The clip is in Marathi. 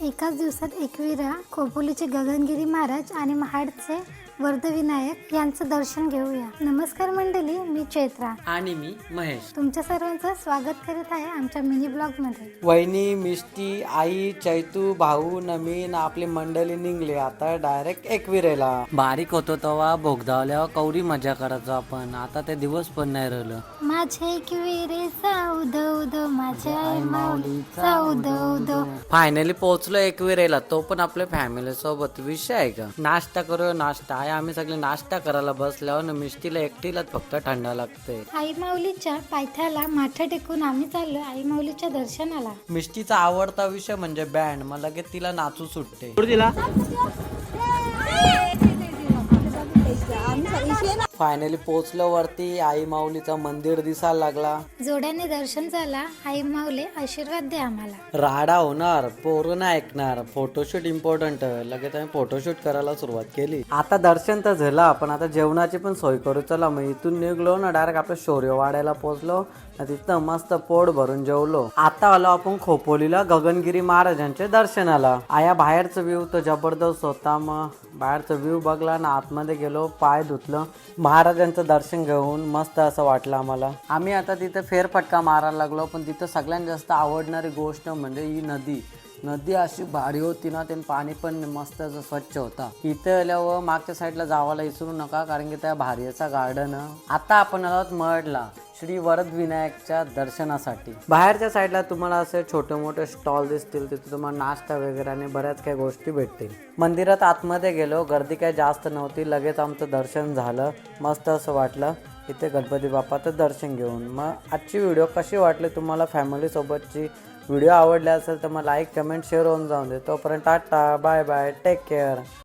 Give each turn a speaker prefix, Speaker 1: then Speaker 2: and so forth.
Speaker 1: एकाच दिवसात एकविरा खोपोलीचे गगनगिरी महाराज आणि महाडचे वर्धविनायक यांचं दर्शन घेऊया। नमस्कार मंडळी, मी चैत्रा
Speaker 2: आणि मी महेश
Speaker 1: तुमच्या सर्वांचं स्वागत करीत आहे आमच्या मिनी ब्लॉग मध्ये।
Speaker 2: वहिनी, मिष्टी, आई, चैतू, भाऊ, नमीन आपली मंडळी निघली आता डायरेक्ट एकविरेला। बारीक होतो तेव्हा भोगदावल्यावर कवडी मजा करायचो आपण, आता ते दिवस पण नाही राहिलं।
Speaker 1: माझे एकविरे साऊद उद, माझ्या आई माऊली साऊद उद।
Speaker 2: फायनली पोहोचलो एकविरेला, तो पण आपल्या फॅमिली सोबत। विषय आहे का, नाश्ता करूया नाश्ता आहे। आम्ही सगळे नाश्ता करायला बसल्यावर ना मिष्टीला एकटीलाच फक्त थंड लागते।
Speaker 1: आई माऊलीच्या पायथ्याला माथा टेकून आम्ही चाललो आई माऊलीच्या दर्शनाला।
Speaker 2: मिष्टीचा आवडता विषय म्हणजे बँड, मला लगेच तिला नाचू सुटते। फायनली पोहोचलो वरती, आई माऊलीचा मंदिर दिसायला लागला।
Speaker 1: जोड्याने दर्शन झाला। आई माऊली आशीर्वाद दे आम्हाला।
Speaker 2: राडा होणार, पोरं नाही ऐकणार, फोटोशूट इम्पॉर्टंट। लगेच आम्ही फोटोशूट करायला सुरुवात केली। आता दर्शन तर झालं, आपण आता जेवणाची पण सोय करू। चला मग इथून निघलो ना डायरेक्ट आपल्या शौर्यवाड्याला पोहोचलो, तिथं मस्त पोट भरून जेवलो। आता आलो आपण खोपोलीला गगनगिरी महाराजांच्या दर्शनाला। आया बाहेरचं व्ह्यू तर जबरदस्त होता, मग बाहेरचं व्ह्यू बघला ना आतमध्ये गेलो, पाय धुतलं, महाराजांचं दर्शन घेऊन मस्त असं वाटलं आम्हाला। आम्ही आता तिथे फेरफटका मारायला लागलो, पण तिथं सगळ्यात जास्त आवडणारी गोष्ट म्हणजे ही नदी अशी भारी होती ना, ते पाणी पण मस्त असं स्वच्छ होता। इथे आल्यावर मागच्या साईडला जावायला विसरू नका, कारण की त्या भारीचा गार्डन। आता आपण आलोत मडला श्री वरदविनायकच्या दर्शनासाठी। बाहेरच्या साईडला तुम्हाला असे छोटे मोठे स्टॉल दिसतील, तिथे तुम्हाला नाश्ता वगैरे आणि बऱ्याच काही गोष्टी भेटतील। मंदिरात आतमध्ये गेलो, गर्दी काही जास्त नव्हती, लगेच आमचं दर्शन झालं, मस्त असं वाटलं इथे गणपती बाप्पाचं दर्शन घेऊन। मग आजची व्हिडिओ कशी वाटली तुम्हाला, फॅमिली सोबतची व्हिडिओ आवडली असेल तर मग लाईक, कमेंट, शेअर होऊन जाऊन दे। तोपर्यंत tata, bye bye, take care.